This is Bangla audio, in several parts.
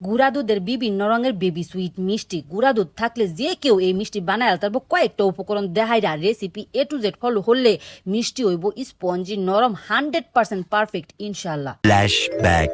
গুঁড়া দুধের বিভিন্ন রঙের বেবি সুইট মিষ্টি গুঁড়া দুধ থাকলে যে কেউ এই মিষ্টি বানায় তারপর কয়েকটা উপকরণ দেখাইরা recipe A to Z follow হলে মিষ্টি হইব স্পঞ্জি নরম 100% পারফেক্ট ইনশাল্লাহ। ফ্ল্যাশব্যাক।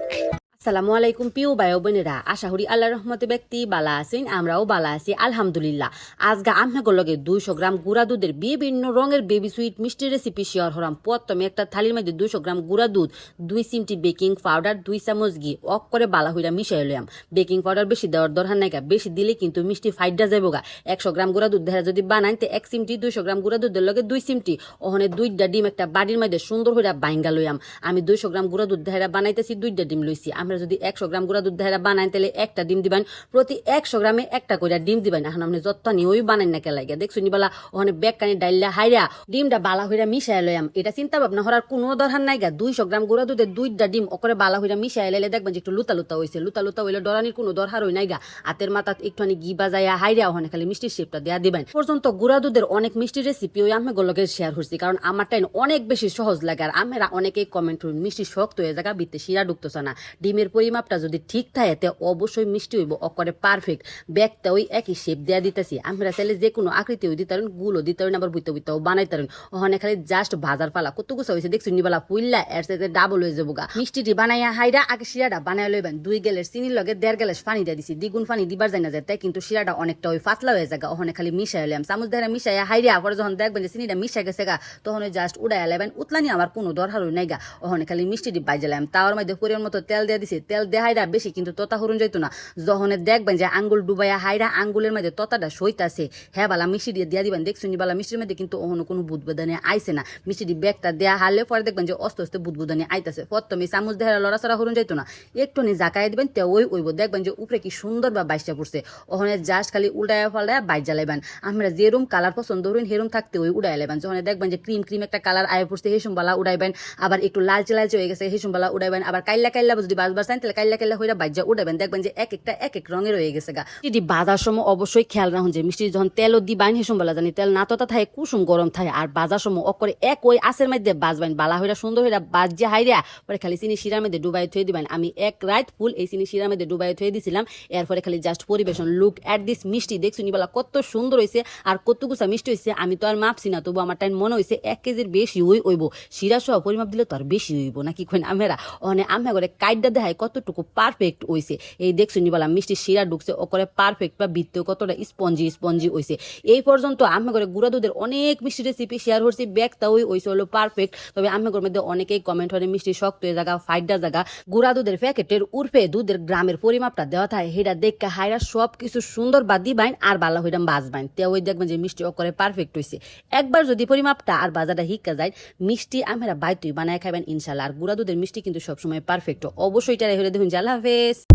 আসসালামু আলাইকুম প্রিয় ভাই বোনেরা, আশা করি আল্লাহর রহমতে ব্যক্তি বালা আছেন, আমরাও বালা আছি আলহামদুলিল্লাহ। আজকে আপনাদের লগে 200 গ্রাম গুঁড়া দুধের বিভিন্ন রঙের বেবি সুইট মিষ্টি রেসিপি শেয়ার হলাম। প্রথমে একটা থালির মধ্যে 200 গ্রাম গুঁড়া দুধ, 2 চিমটি বেকিং পাউডার, 2 চামচ ঘি অক করে বালা হইরা মিশাই লইলাম। বেকিং পাউডার বেশি দেওয়ার দরকার নাই, বেশি দিলে কিন্তু মিষ্টি ফাইডা যাবো গা। 100 গ্রাম গুঁড়া দুধ দেখা যদি বানান তে 1 চিমটি, 200 গ্রাম গুঁড়া দুধের লগে 2 চিমটি ওখানে 2টা ডিম একটা বাড়ির মধ্যে সুন্দর হইরা বাইঙ্গা লইলাম। আমি 200 গ্রাম গুঁড়া দুধ দেখা বানাইতেছি, 2টা ডিম লইছি। আমরা যদি 100 গ্রাম গুঁড়া দুধ দেখা বানাই তাহলে একটা ডিম দিবেন, প্রতি 100 গ্রামে একটা করে ডিম দিবেন। এখন আপনি যত নিয়েই বানাই না কেলাই দেখছো নি বলা ওখানে বেকানি ডাইলা হাইরা ডিমটা বালা হইরা মিশাই লইলাম। এটা চিন্তা ভাবনা করার কোনো দরকার নাই গা। 200 গ্রাম গুঁড়া দুধে 2টা ডিম ওকরে বালা হইরা মিশাই লাইলে দেখবেন যে একটু লুতা লুতা হইছে। লুতা লুতা হইলে ডরানির কোনো দরকার হই নাই গা। হাতের মাথাত একটুখানি ঘি বাজাইয়া হাইরা ওখানে খালি মিষ্টির শেপটা দেয়া দিবেন। পর্যন্ত গুঁড়া দুধের অনেক মিষ্টি রেসিপি ওই আমি গোলকে শেয়ার করছি, কারণ আমার টাইম অনেক বেশি সহজ লাগে। আর আমরা অনেকেই কমেন্ট করি মিষ্টি শক্ত হয়ে জায়গা বিতে শিরা ঢুকতেছে না। ডিমের পরিমাপটা যদি ঠিক থাকে অবশ্যই মিষ্টি হইব অকরে পারফেক্ট। ব্যাগটা ওই একই শেপ দেয়া দিতেছি। আমরা চাইলে যে কোনো আকৃতি দিতে পারেন, গুলো দিতে পারেন, আবার বুইতে বুইতেও বানাইতে পারেন। ওখানে খালি জাস্ট ভাজার পালা কত গুছা হয়েছে দেখছি নিবালা পুইল্লা এর সাথে ডাবল হয়ে যাবো গা। মিষ্টিটি বানাইয়া হাইরা আগে শিরাটা বানাই লইবেন। 2 গ্লাস চিনির লগে 1.5 গ্লাস পানি দিয়ে দিছি। দ্বিগুণ পানি দিবার যায় না যায়, তাই কিন্তু শিরাটা অনেকটা ওই পাতলা হয়ে যায়। ওখানে খালি মিশাই লইলাম চামচ ধরে মিশাইয়া হাইরা। পরে যখন দেখবেন যে চিনিটা মিশাই গেছে গা, তখন ওই জাস্ট উড়াইয়া লাইবেন। উতলানি আমার কোনো দরকার হই নাই গা। ওখানে খালি মিষ্টিটি বাইজালাম। তাওয়ার মধ্যে পরিমাণ মতো তেল দিয়ে দিছি। তেল দিয়ে হাইরা বেশি কিন্তু তোতা হরুন যাইতো না। যখন দেখবেন যে আঙ্গুল ডুবাইয়া হাইরা আঙ্গুলের মধ্যে ততাটা সইতাছে, হ্যাঁ বালা মিষ্টি দিয়ে দিয়া দিবেন। দেখছুন বালা মিষ্টির মধ্যে কিন্তু ওখানে কোনো বুদবুদানি আইছে না। মিষ্টি ব্যাগটা দেয়া হারলে পরে দেখবেন যে আস্তে আস্তে বুদবুদানি আইতাছে। প্রথমে চামচ দেহে লড়াচড়া হরুন যাইতো না, একটু জাকাই দিবেন তে ওই ওইব দেখবেন যে উপরে কি সুন্দর বা বাইশটা পড়ছে। ওখানে জাস্ট খালি উড়াইয়া ফালাইয়া বাইর জ্বালাইবেন। আমরা যেরুম কালার পছন্দ হরুন সেরুম থাকতে ওই উড়াই লাইবেন। যখন দেখবেন যে ক্রিম ক্রিম একটা কালার আয় পড়ছে হেসুম বালা উড়াইবেন। আবার একটু লালচে লালচে হয়ে গেছে হেসুম বালা উড়াইবেন। আবার কাইল্লা কাইল্লা যদি বাজবার চান তাহলে কাইল্লা কাইল্লা হইরা বাইজা উড়াইবেন। দেখবেন যে এক একটা এক এক রঙের হয়ে গেছে গা। মিষ্টি বাজার সময় অবশ্যই খেয়াল রাখুন যে মিষ্টি যখন তেলও দিবান হেসুম বালা জানি তেল না ততা থাকে কুসুম গরম থাকে। আর বাজার সময় অকরে এক ওই আসের মধ্যে বাজবেন বালা হইরা সুন্দর হইরা বাজিয়া হাইরা পরে খালি চিনি শিরার মধ্যে ডুবাই থয়ে দিবেন। আমি এক রাত ফুল এই চিনি শিরার মধ্যে ডুবাই থয়ে দিছিলাম। এরপরে খালি জাস্ট পরিবেশন। লুক এট দিস মিষ্টি দেখছুনি বলা কত সুন্দর হয়েছে আর কত গুছা মিষ্টি হয়েছে। আমি তো আর মাপছি না, তবু আমার টাইম মনে হয়েছে 1 কেজির বেশি হইব। শিরা সহ পরিমাপ দিলে তো আর বেশি হইব নাকি কইন আমরা অনে আমি করে কাইডা দেখায় কতটুকু পারফেক্ট হয়েছে। এই দেখছুনি বলা মিষ্টি শিরা ঢুকছে ওকরে পারফেক্ট বা বৃত্ত কতটা স্পঞ্জি স্পঞ্জি হয়েছে। এই পর্যন্ত আমি করে গুঁড়া দুধের অনেক মিষ্টি রেসিপি শেয়ার করছি, ব্যাগটা ওই হয়েছে হলো পারফেক্ট। তবে আমি মধ্যে অনেকেই কমেন্ট করে মিষ্টি শক্ত হয়ে জায়গা ফাইডা জায়গা। গুঁড়া দুধের প্যাকেটের উর্ফে দুধের গ্রামের পরিমাপটা দেওয়া থাকে, সেটা দেখে হাইরা সব কিছু সুন্দর বা দিবাইন আর বালা হইরাম বাজবাইন তে ওই দেখবেন যে মিষ্টি অকরে পারফেক্ট হয়েছে। একবার যদি পরিমাপটা আর বাজারটা হিক্কা যায় মিষ্টি আমরা বাইতুই বানায় খাবেন ইনশাল্লাহ। আর গুঁড়া দুধের মিষ্টি কিন্তু সবসময় পারফেক্ট। অবশ্যই এটা হলে দেখুন। আল্লাহ হাফেজ।